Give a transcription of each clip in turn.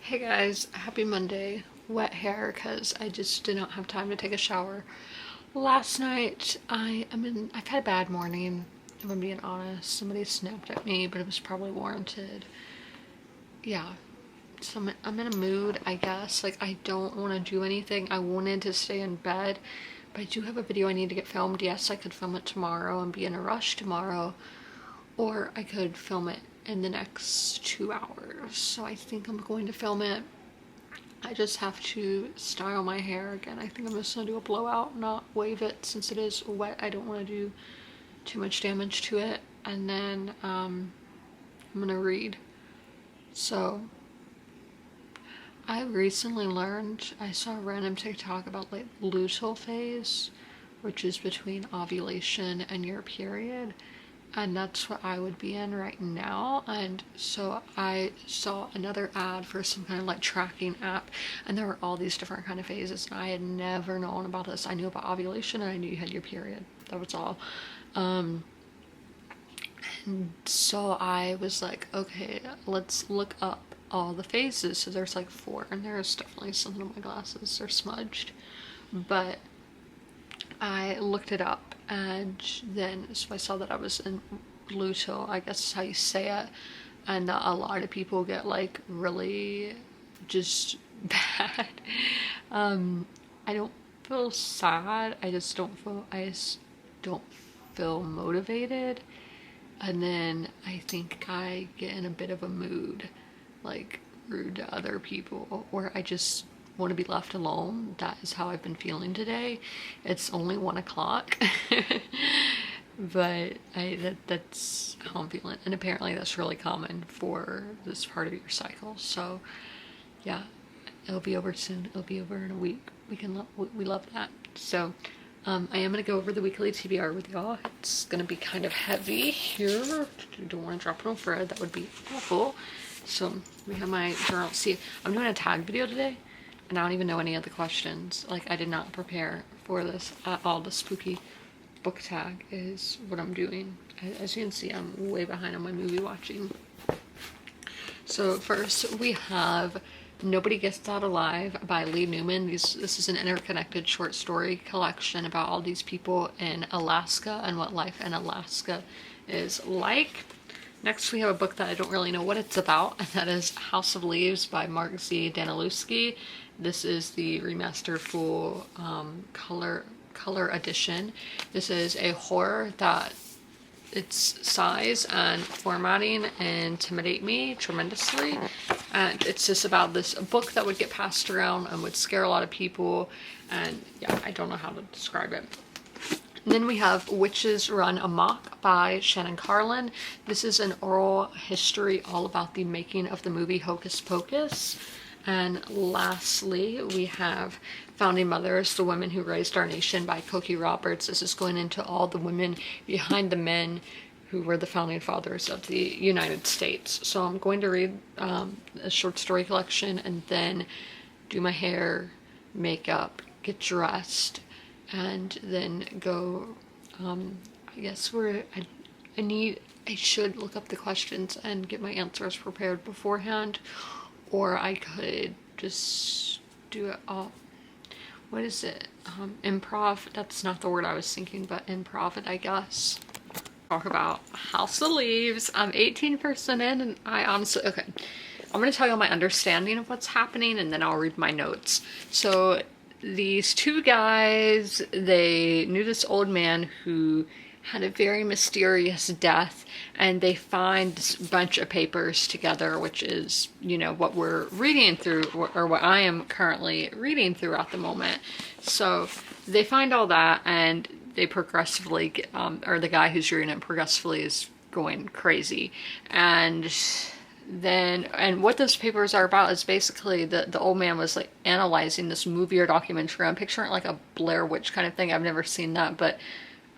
Hey guys, happy Monday. Wet hair because I just did not have time to take a shower. Last night I've had a bad morning, if I'm being honest. Somebody snapped at me, but it was probably warranted. Yeah. So I'm in a mood, I guess. Like, I don't want to do anything. I wanted to stay in bed, but I do have a video I need to get filmed. Yes, I could film it tomorrow and be in a rush tomorrow, or I could film it in the next 2 hours. So I think I'm going to film it. I just have to style my hair again. I think I'm just gonna do a blowout, not wave it since it is wet. I don't want to do too much damage to it. And then I'm gonna read. So I recently learned, I saw a random TikTok about like luteal phase, which is between ovulation and your period, and that's what I would be in right now. And so I saw another ad for some kind of like tracking app, and there were all these different kind of phases, and I had never known about this. I knew about ovulation and I knew you had your period. That was all. And so I was like, okay, let's look up all the phases. So there's like 4, and there's definitely something on my glasses. They're smudged, but I looked it up, and then so I saw that I was in luteal, I guess is how you say it, and that a lot of people get like really just bad. I don't feel sad. I just don't feel motivated, and then I think I get in a bit of a mood, like rude to other people, or I just want to be left alone. That is how I've been feeling today. It's only 1 o'clock, but that's how I'm feeling. And apparently that's really common for this part of your cycle. So yeah, it'll be over soon. It'll be over in a week. We love that. So I am going to go over the weekly TBR with y'all. It's going to be kind of heavy here. Don't want to drop it on Fred. That would be awful. So we have my journal. See, I'm doing a tag video today, and I don't even know any of the questions. Like, I did not prepare for this at all. The spooky book tag is what I'm doing. As you can see, I'm way behind on my movie watching. So first we have Nobody Gets Out Alive by Lee Newman. This is an interconnected short story collection about all these people in Alaska and what life in Alaska is like. Next, we have a book that I don't really know what it's about, and that is House of Leaves by Mark Z. Danilewski. This is the remastered full color edition. This is a horror that its size and formatting intimidate me tremendously. And it's just about this book that would get passed around and would scare a lot of people. And yeah, I don't know how to describe it. And then we have Witches Run Amok by Shannon Carlin. This is an oral history all about the making of the movie Hocus Pocus. And lastly, we have Founding Mothers, The Women Who Raised Our Nation by Cokie Roberts. This is going into all the women behind the men who were the founding fathers of the United States. So I'm going to read a short story collection and then do my hair, makeup, get dressed, and then go, I guess I should look up the questions and get my answers prepared beforehand, or I could just do it all. What is it? Improv? That's not the word I was thinking, but improv it, I guess. Talk about House of Leaves. I'm 18% in, and I honestly, okay. I'm going to tell you my understanding of what's happening, and then I'll read my notes. So these 2 guys, they knew this old man who had a very mysterious death, and they find this bunch of papers together, which is, you know, what we're reading through, or what I am currently reading through at the moment. So they find all that, and they progressively get, or the guy who's reading it progressively is going crazy. And what those papers are about is basically the old man was like analyzing this movie or documentary. I'm picturing it like a Blair Witch kind of thing. I've never seen that, but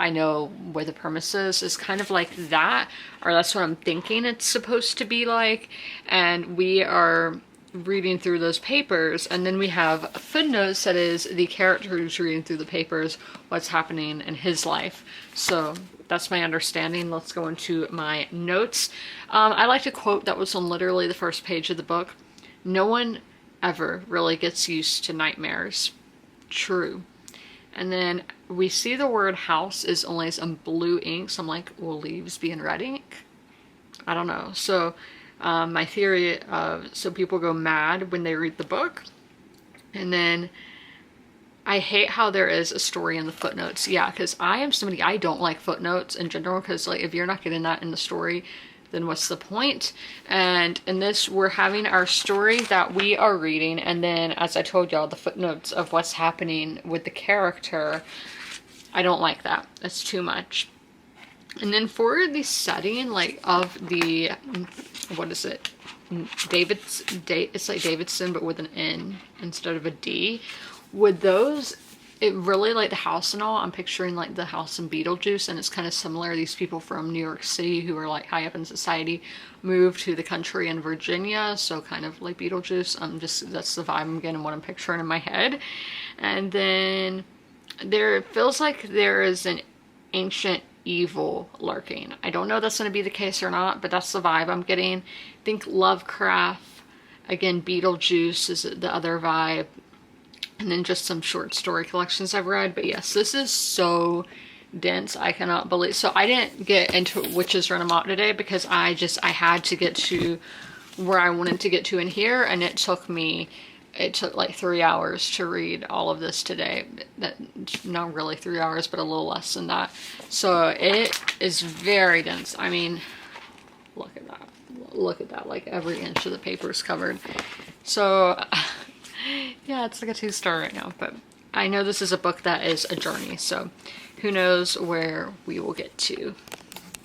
I know where the premise is kind of like that, or that's what I'm thinking it's supposed to be like. And we are reading through those papers, and then we have footnotes that is the character who's reading through the papers, what's happening in his life. So that's my understanding. Let's go into my notes. I like to quote that was on literally the first page of the book. No one ever really gets used to nightmares. True. And then we see the word house is only some blue ink. So I'm like, will leaves be in red ink? I don't know. So my theory of, so people go mad when they read the book. And then I hate how there is a story in the footnotes. Yeah, because I am somebody, I don't like footnotes in general, because like if you're not getting that in the story, then what's the point? And in this, we're having our story that we are reading, and then as I told y'all, the footnotes of what's happening with the character, I don't like that. That's too much. And then for the setting, like of the, what is it? It's like Davidson, but with an N instead of a D. Would those, it really like the house and all, I'm picturing like the house in Beetlejuice, and it's kind of similar. These people from New York City who are like high up in society moved to the country in Virginia, so kind of like Beetlejuice. That's the vibe I'm getting, what I'm picturing in my head. And then it feels like there is an ancient evil lurking. I don't know if that's going to be the case or not, but that's the vibe I'm getting. Think Lovecraft. Again, Beetlejuice is the other vibe. And then just some short story collections I've read. But yes, this is so dense. I cannot believe. So I didn't get into Witches Run Amok today because I had to get to where I wanted to get to in here. And it took like 3 hours to read all of this today. Not really 3 hours, but a little less than that. So it is very dense. I mean, look at that. Look at that. Like every inch of the paper is covered. So yeah, it's like a 2-star right now, but I know this is a book that is a journey, so who knows where we will get to.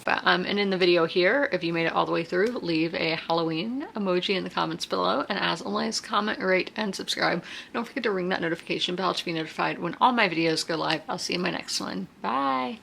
But and in the video here, if you made it all the way through, leave a Halloween emoji in the comments below, and as always, comment, rate, and subscribe. Don't forget to ring that notification bell to be notified when all my videos go live. I'll see you in my next one. Bye!